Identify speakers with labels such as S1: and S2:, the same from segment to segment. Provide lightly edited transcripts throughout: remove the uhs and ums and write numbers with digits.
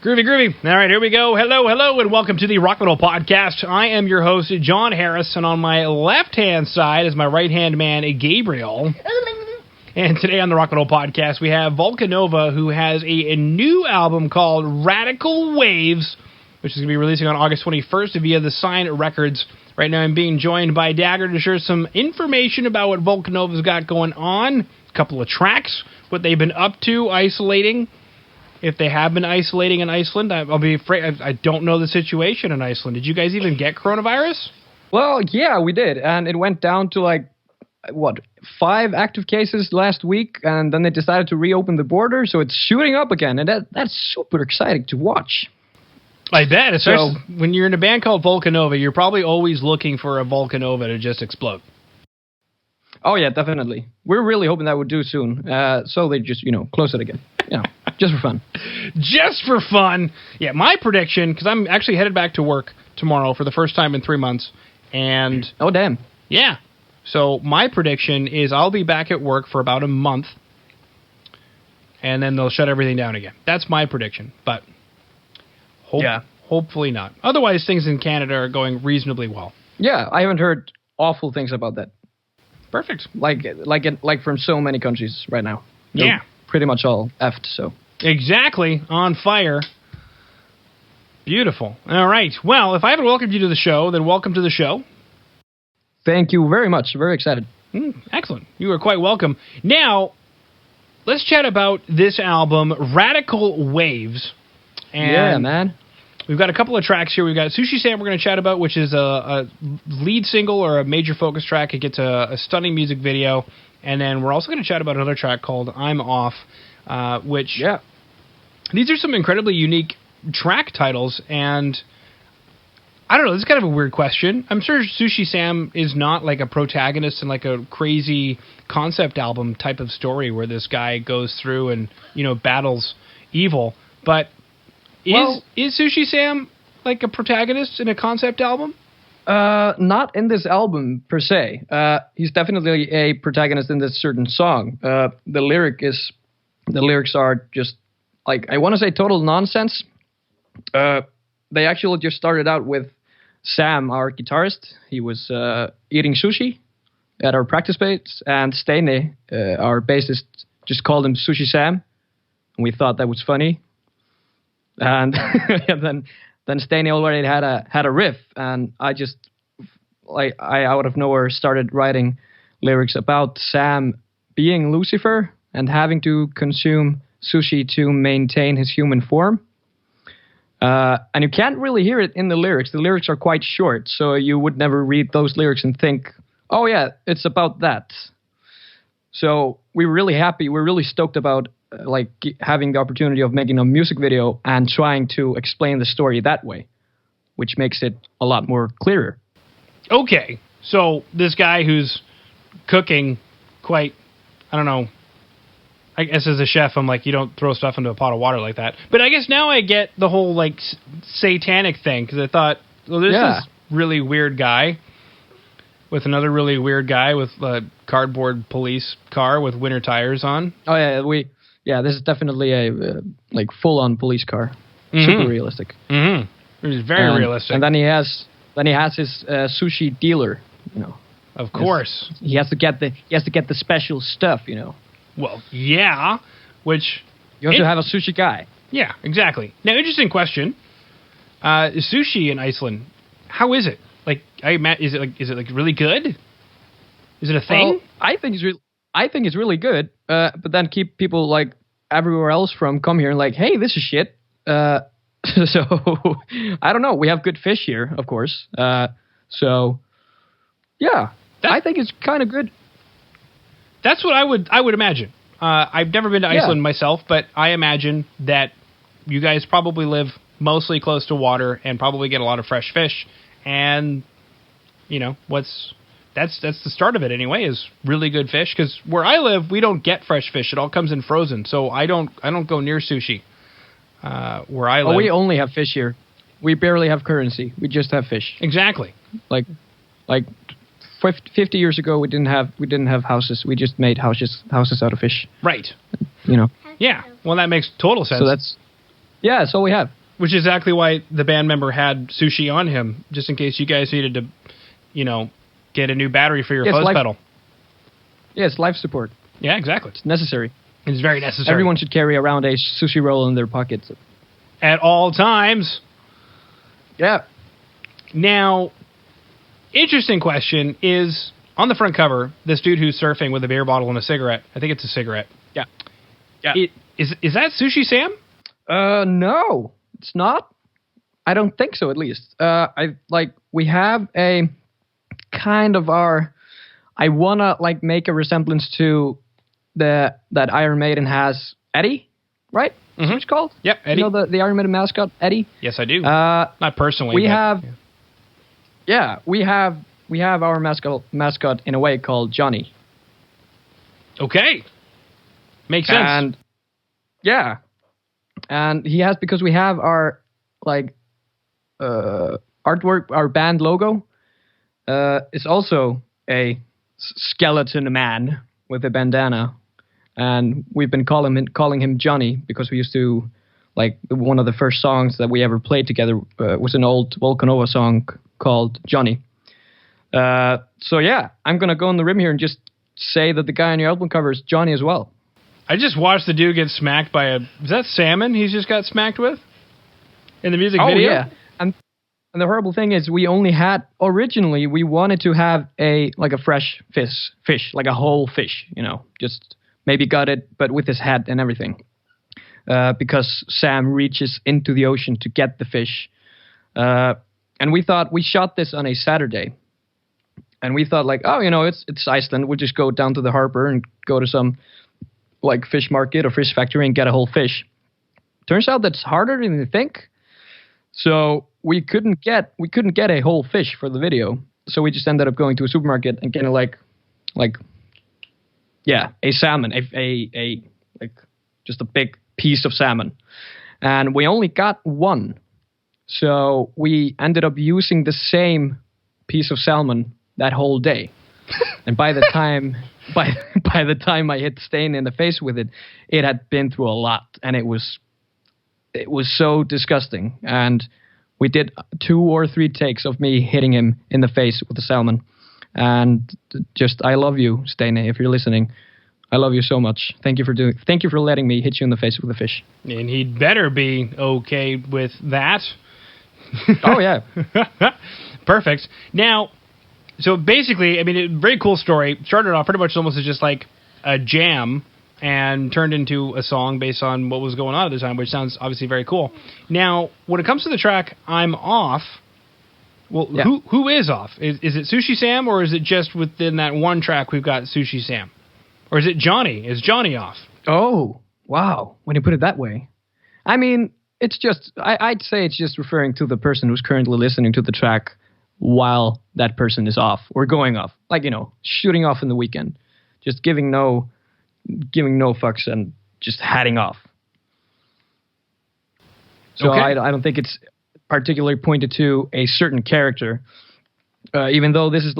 S1: Groovy, groovy. All right, here we go. Hello, and welcome to the Rock Metal Podcast. I am your host, John Harris, and on my left-hand side is my right-hand man, Gabriel. And today on the Rock Metal Podcast, we have Volcanova, who has a new album called Radical Waves, which is going to be releasing on August 21st via the Sign Records. Right now I'm being joined by Dagger to share some information about what Volcanova's got going on, a couple of tracks, what they've been up to, isolating. If they have been isolating in Iceland, I'll be afraid. I don't know the situation in Iceland. Did you guys even get coronavirus?
S2: Well, yeah, we did. And it went down to 5 active cases last week. And then they decided to reopen the border. So it's shooting up again. And that's super exciting to watch.
S1: I bet. Especially when you're in a band called Volcanova, you're probably always looking for a Volcanova to just explode.
S2: Oh, yeah, definitely. We're really hoping that would do soon. So they just, close it again. Just for fun.
S1: Just for fun. Yeah, my prediction, because I'm actually headed back to work tomorrow for the first time in 3 months. And
S2: oh, damn.
S1: Yeah. So my prediction is I'll be back at work for about a month. And then they'll shut everything down again. That's my prediction. But hopefully not. Otherwise, things in Canada are going reasonably well.
S2: Yeah, I haven't heard awful things about that.
S1: Perfect.
S2: Like from so many countries right now.
S1: Yeah.
S2: Pretty much all effed, so.
S1: Exactly. On fire. Beautiful. All right. Well, if I haven't welcomed you to the show, then welcome to the show.
S2: Thank you very much. Very excited.
S1: Excellent. You are quite welcome. Now, let's chat about this album, Radical Waves. And
S2: yeah, man.
S1: We've got a couple of tracks here. We've got Sushi Sam we're going to chat about, which is a lead single or a major focus track. It gets a stunning music video. And then we're also going to chat about another track called I'm Off, which...
S2: Yeah.
S1: These are some incredibly unique track titles, and I don't know, this is kind of a weird question. I'm sure Sushi Sam is not like a protagonist in like a crazy concept album type of story where this guy goes through and, battles evil. But is Sushi Sam like a protagonist in a concept album?
S2: Not in this album per se. He's definitely a protagonist in this certain song. The lyrics are just I want to say total nonsense. They actually just started out with Sam, our guitarist. He was eating sushi at our practice space, and Steine, our bassist, just called him Sushi Sam, and we thought that was funny. And then Steine already had a riff, and I just I out of nowhere started writing lyrics about Sam being Lucifer and having to consume sushi to maintain his human form. And you can't really hear it in the lyrics. The lyrics are quite short, so you would never read those lyrics and think, oh yeah, it's about that. So we're really happy. We're really stoked about having the opportunity of making a music video and trying to explain the story that way, which makes it a lot more clearer.
S1: Okay, so this guy who's cooking quite, I don't know, I guess as a chef, I'm like, you don't throw stuff into a pot of water like that. But I guess now I get the whole, satanic thing, because I thought, well, this is really weird guy with another really weird guy with a cardboard police car with winter tires on.
S2: Oh, yeah, this is definitely a, full-on police car. Mm-hmm. Super realistic.
S1: Mm-hmm. It is very realistic.
S2: And then he has his sushi dealer,
S1: Of course.
S2: He has to get the special stuff,
S1: Well, yeah, which...
S2: You have to have a sushi guy.
S1: Yeah, exactly. Now, interesting question. Sushi in Iceland, how is it? Is it really good? Is it a thing?
S2: Well, I think it's really good. But then keep people everywhere else from come here and hey, this is shit. So I don't know. We have good fish here, of course. So yeah, I think it's kind of good.
S1: That's what I would imagine. I've never been to Iceland myself, but I imagine that you guys probably live mostly close to water and probably get a lot of fresh fish. And that's the start of it anyway, is really good fish. Because where I live, we don't get fresh fish; it all comes in frozen. So I don't go near sushi. Where I live,
S2: we only have fish here. We barely have currency. We just have fish.
S1: Exactly.
S2: Like 50 years ago, we didn't have houses. We just made houses out of fish.
S1: Right.
S2: You know.
S1: Yeah. Well, that makes total sense.
S2: So that's Yeah, that's all we have.
S1: Which is exactly why the band member had Sushi on him, just in case you guys needed to, get a new battery for your fuzz pedal.
S2: Yeah, it's life support.
S1: Yeah, exactly.
S2: It's necessary.
S1: It's very necessary.
S2: Everyone should carry around a sushi roll in their pockets.
S1: At all times.
S2: Yeah.
S1: Now, interesting question is, on the front cover, this dude who's surfing with a beer bottle and a cigarette. I think it's a cigarette.
S2: Yeah. Yeah.
S1: Is that Sushi Sam?
S2: No, it's not. I don't think so, at least. We have a kind of I want to, make a resemblance to that Iron Maiden has Eddie, right?
S1: Mm-hmm.
S2: Is what it's called?
S1: Yep, Eddie.
S2: You know the Iron Maiden mascot, Eddie?
S1: Yes, I do. Not personally.
S2: We have our mascot in a way called Johnny.
S1: Okay. Makes sense.
S2: And yeah. And he has, because we have our artwork, our band logo, is also a skeleton man with a bandana. And we've been calling him Johnny because we used to, one of the first songs that we ever played together was an old Volcanova song called Johnny. So yeah, I'm going to go on the rim here and just say that the guy on your album cover is Johnny as well.
S1: I just watched the dude get smacked by is that salmon he's just got smacked with? In the music video?
S2: Oh, yeah. And the horrible thing is originally we wanted to have a fresh fish, like a whole fish, just maybe got it, but with his head and everything. Because Sam reaches into the ocean to get the fish. And we shot this on a Saturday. And we thought it's Iceland. We'll just go down to the harbor and go to some fish market or fish factory and get a whole fish. Turns out that's harder than you think. So we couldn't get a whole fish for the video. So we just ended up going to a supermarket and getting a salmon, a just a big piece of salmon. And we only got one. So we ended up using the same piece of salmon that whole day. And by the time I hit Stain in the face with it, it had been through a lot, and it was so disgusting. And we did 2 or 3 takes of me hitting him in the face with the salmon. And just, I love you, Stain, if you're listening. I love you so much. Thank you for letting me hit you in the face with a fish.
S1: And he'd better be okay with that.
S2: Oh yeah.
S1: Perfect. Now, so basically, very cool story. Started off pretty much almost as just like a jam and turned into a song based on what was going on at the time, which sounds obviously very cool. Now, when it comes to the track I'm Off, well, yeah. Who is off? Is it Sushi Sam, or is it just within that one track we've got Sushi Sam? Or is it Johnny? Is Johnny off?
S2: Oh, wow. When you put it that way. It's just, I'd say it's just referring to the person who's currently listening to the track while that person is off or going off. Shooting off in the weekend. Just giving no fucks and just heading off. So okay. I don't think it's particularly pointed to a certain character. Even though this is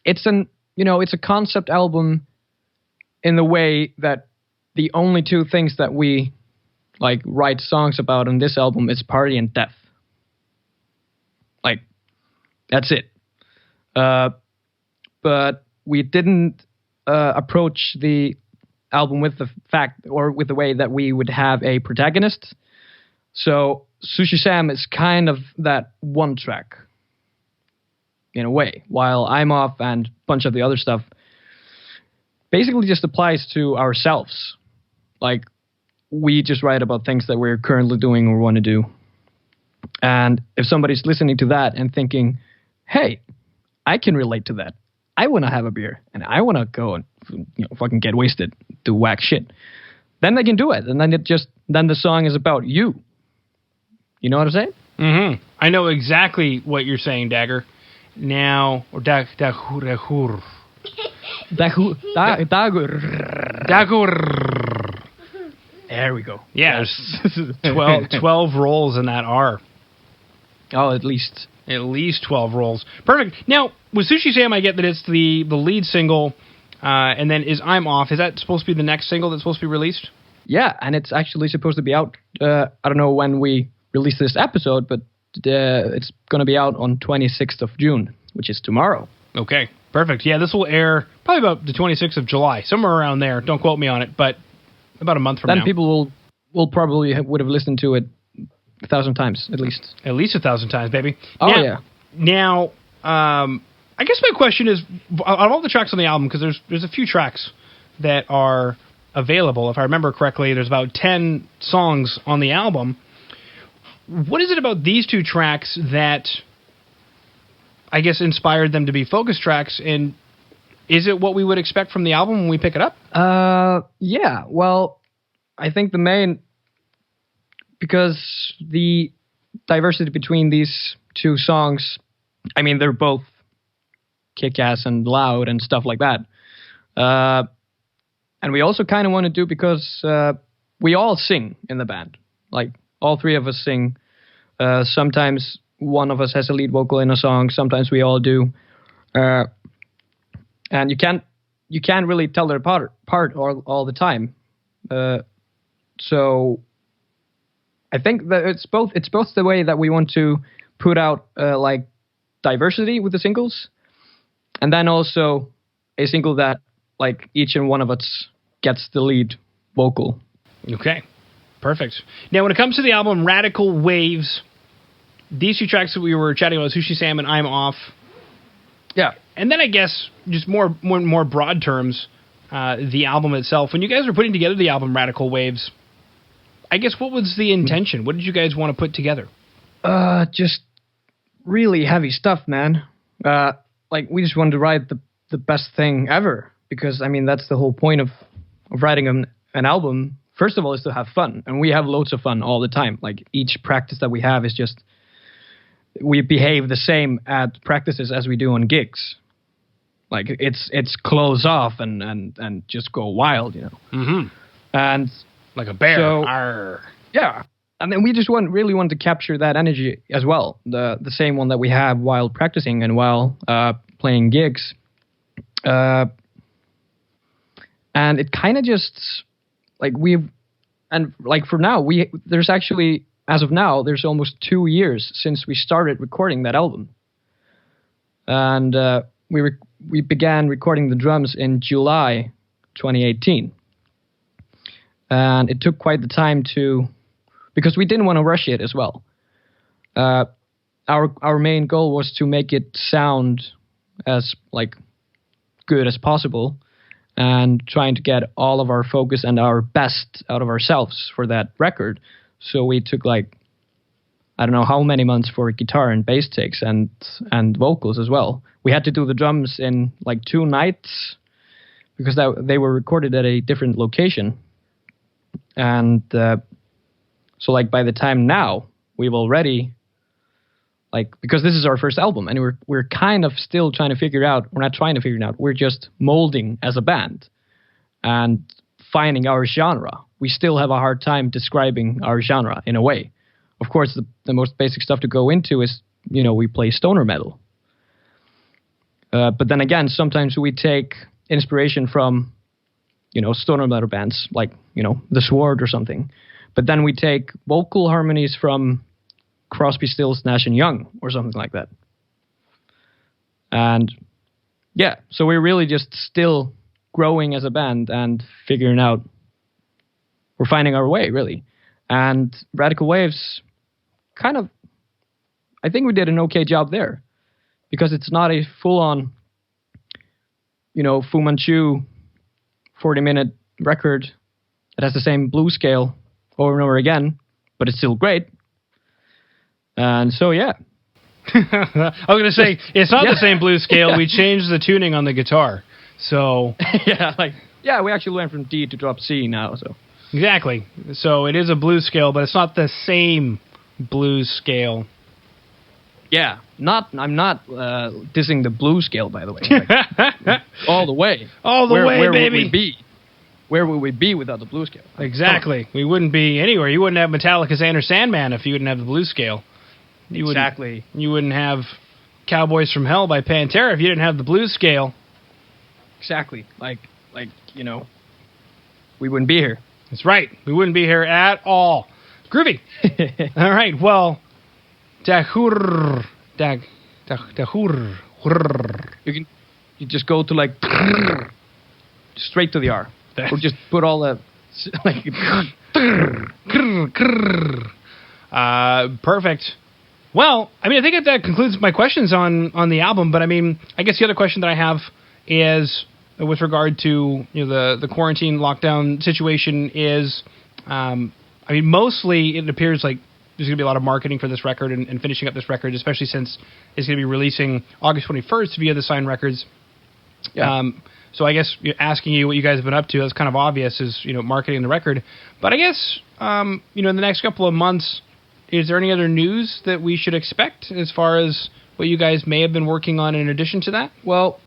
S2: it's a concept album in the way that the only 2 things that we write songs about on this album is party and death. That's it. But we didn't approach the album with the fact or with the way that we would have a protagonist. So Sushi Sam is kind of that one track in a way, while I'm Off and a bunch of the other stuff basically just applies to ourselves. We just write about things that we're currently doing or want to do. And if somebody's listening to that and thinking, hey, I can relate to that. I want to have a beer and I want to go and fucking get wasted, do whack shit. Then they can do it. And then the song is about you. You know what I'm saying?
S1: Mm-hmm. I know exactly what you're saying, Dagger. Now, or Dagur. Dagur.
S2: There we go.
S1: Yeah, 12 rolls in that R.
S2: Oh, at least.
S1: At least 12 rolls. Perfect. Now, with Sushi Sam, I get that it's the lead single, and then is I'm Off. Is that supposed to be the next single that's supposed to be released?
S2: Yeah, and it's actually supposed to be out. I don't know when we release this episode, but it's going to be out on 26th of June, which is tomorrow.
S1: Okay, perfect. Yeah, this will air probably about the 26th of July, somewhere around there. Don't quote me on it, but about a month from now.
S2: Then people will probably would have listened to it 1,000 times at least.
S1: At least 1,000 times, baby.
S2: Oh
S1: now,
S2: yeah.
S1: Now, I guess my question is, out of all the tracks on the album, because there's a few tracks that are available. If I remember correctly, there's about 10 songs on the album. What is it about these two tracks that I guess inspired them to be focus tracks, and is it what we would expect from the album when we pick it up?
S2: Yeah. Well, I think the main, because the diversity between these two songs, I mean, they're both kick-ass and loud and stuff like that. And we also kind of want to do, because we all sing in the band. Like, all three of us sing. Sometimes one of us has a lead vocal in a song. Sometimes we all do. And you can't really tell them apart all the time. So I think that it's both the way that we want to put out like diversity with the singles, and then also a single that like each and one of us gets the lead vocal.
S1: Okay, perfect. Now, when it comes to the album Radical Waves, these two tracks that we were chatting about, Sushi Sam and I'm Off.
S2: Yeah.
S1: And then I guess just more broad terms, the album itself. When you guys were putting together the album Radical Waves, I guess what was the intention? What did you guys want to put together?
S2: Just really heavy stuff, man. Like, we just wanted to write the best thing ever, because I mean that's the whole point of writing an album. First of all, is to have fun, and we have loads of fun all the time. Like, each practice that we have is just, we behave the same at practices as we do on gigs. Like, it's close off and just go wild, you know.
S1: Mm-hmm.
S2: And
S1: like a bear.
S2: So, yeah. And then we just really want to capture that energy as well. The same one that we have while practicing and while playing gigs. And it kind of just, like, for now, there's actually, as of now, there's almost 2 years since we started recording that album. And we began recording the drums in July 2018. And it took quite the time because we didn't want to rush it as well. Our main goal was to make it sound as like good as possible, and trying to get all of our focus and our best out of ourselves for that record. So we took like, I don't know how many months for guitar and bass takes and vocals as well. We had to do the drums in like 2 nights because they were recorded at a different location. And so like by the time now, we've already, like, because this is our first album and we're kind of still trying to figure out, we're not trying to figure it out, we're just molding as a band and finding our genre. We still have a hard time describing our genre in a way. Of course, the most basic stuff to go into is, you know, we play stoner metal. But then again, sometimes we take inspiration from, you know, stoner metal bands like, you know, The Sword or something. But then we take vocal harmonies from Crosby, Stills, Nash & Young or something like that. And yeah, so we're really just still growing as a band and figuring out, we're finding our way, really. And Radical Waves, kind of, I think we did an okay job there, because it's not a full-on, you know, Fu Manchu 40-minute record that has the same blues scale over and over again, but it's still great. And so, yeah.
S1: I was going to say, it's not the same blues scale. Yeah. We changed the tuning on the guitar. So
S2: we actually went from D to drop C now. So
S1: exactly. So it is a blues scale, but it's not the same blues scale.
S2: Yeah, I'm not dissing the blues scale, by the way. Like, all the way.
S1: All the way,
S2: where
S1: baby.
S2: Would we be? Where would we be without the blues scale?
S1: Exactly. We wouldn't be anywhere. You wouldn't have Metallica's Enter Sandman if you didn't have the blues scale.
S2: Exactly.
S1: You wouldn't have Cowboys from Hell by Pantera if you didn't have the blues scale.
S2: Exactly. Like, you know, we wouldn't be here.
S1: That's right. We wouldn't be here at all. Groovy. All right. Well, dahur.
S2: You just go to like straight to the R, or just put all the like.
S1: Perfect. Well, I mean, I think that concludes my questions on the album. But I mean, I guess the other question that I have is with regard to the quarantine lockdown situation is, I mean, mostly it appears like there's going to be a lot of marketing for this record and finishing up this record, especially since it's going to be releasing August 21st via the Sign Records.
S2: Yeah.
S1: So I guess asking you what you guys have been up to, that's kind of obvious, is marketing the record. But I guess in the next couple of months, is there any other news that we should expect as far as what you guys may have been working on in addition to that?
S2: Well,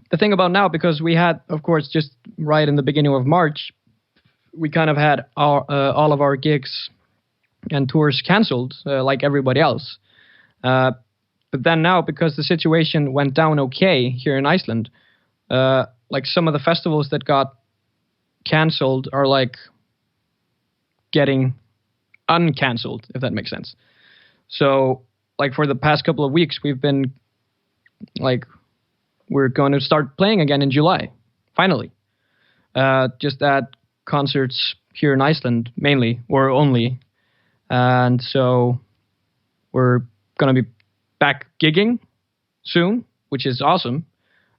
S2: the thing about now, because we had, of course, just right in the beginning of March, we kind of had all of our gigs and tours canceled, like everybody else. But then now, because the situation went down okay here in Iceland, like some of the festivals that got canceled are like getting uncanceled, if that makes sense. So, like for the past couple of weeks, we've been like, we're going to start playing again in July, finally. Just at concerts here in Iceland, mainly, or only. And so we're going to be back gigging soon, which is awesome.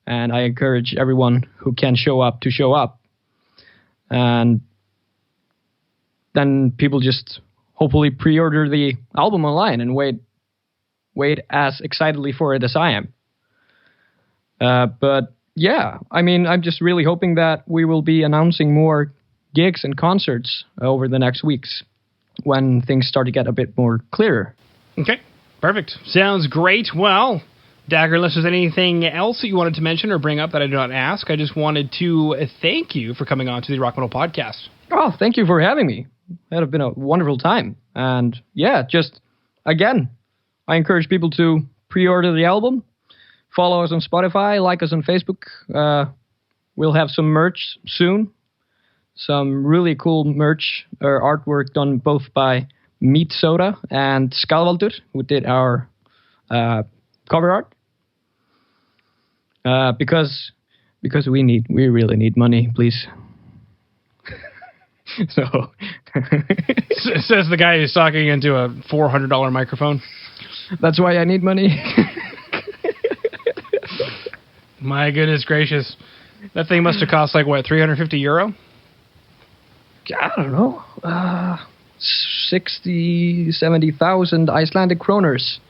S2: And I encourage everyone who can show up to show up. And then people just hopefully pre-order the album online and wait as excitedly for it as I am. But yeah, I mean, I'm just really hoping that we will be announcing more gigs and concerts over the next weeks when things start to get a bit more clearer.
S1: Okay, perfect. Sounds great. Well, Dagger, unless there's anything else that you wanted to mention or bring up that I did not ask, I just wanted to thank you for coming on to the Rock Metal Podcast.
S2: Oh, thank you for having me. That have been a wonderful time. And yeah, just again, I encourage people to pre-order the album, follow us on Spotify, like us on Facebook. We'll have some merch soon. Some really cool merch or artwork done both by Meat Soda and Skalvaldur, who did our cover art. Because we really need money, please. So
S1: says the guy who's talking into a $400 microphone.
S2: That's why I need money.
S1: My goodness gracious. That thing must have cost like what, €350?
S2: I don't know. 70,000 Icelandic kroners.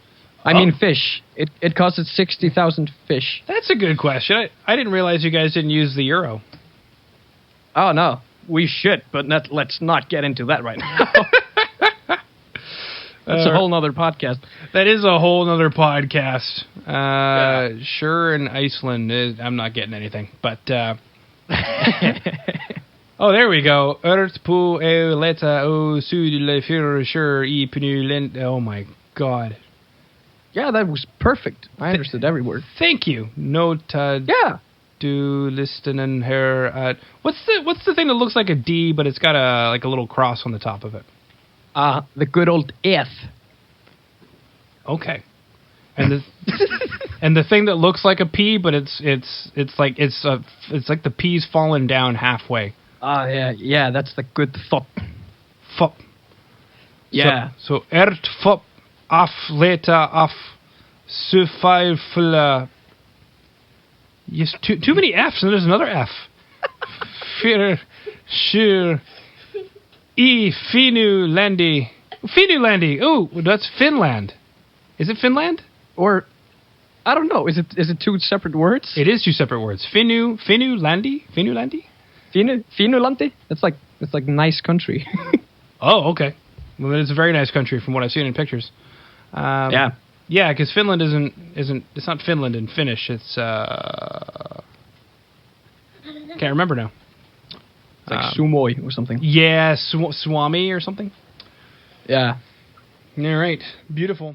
S2: I mean fish. It costed 60,000 fish.
S1: That's a good question. I didn't realize you guys didn't use the euro.
S2: Oh no. We should, but let's not get into that right now. That's a whole nother podcast.
S1: That is a whole nother podcast. Sure, in Iceland, I'm not getting anything. But, oh, there we go. Oh, my God.
S2: Yeah, that was perfect. I understood every word.
S1: Thank you.
S2: Yeah.
S1: Do listen and her. What's the thing that looks like a D, but it's got a little cross on the top of it?
S2: The good old F.
S1: Okay. And the and the thing that looks like a P, but it's like the P's fallen down halfway.
S2: Yeah, that's the good fop.
S1: Fop.
S2: Yeah.
S1: So fop af later af sufifla. Yes, too many F's, and there's another F. Fyr, sure. Finulandi. Finulandi. Oh, that's Finland. Is it Finland?
S2: Or, I don't know. Is it two separate words?
S1: It is two separate words. Finulandi?
S2: Finulandi? It's like nice country.
S1: Oh, okay. Well, it's a very nice country from what I've seen in pictures.
S2: Yeah.
S1: Yeah, because Finland isn't. It's not Finland in Finnish. It's can't remember now.
S2: It's like Sumoi or something.
S1: Yeah, Swami or something.
S2: Yeah.
S1: All right. Beautiful.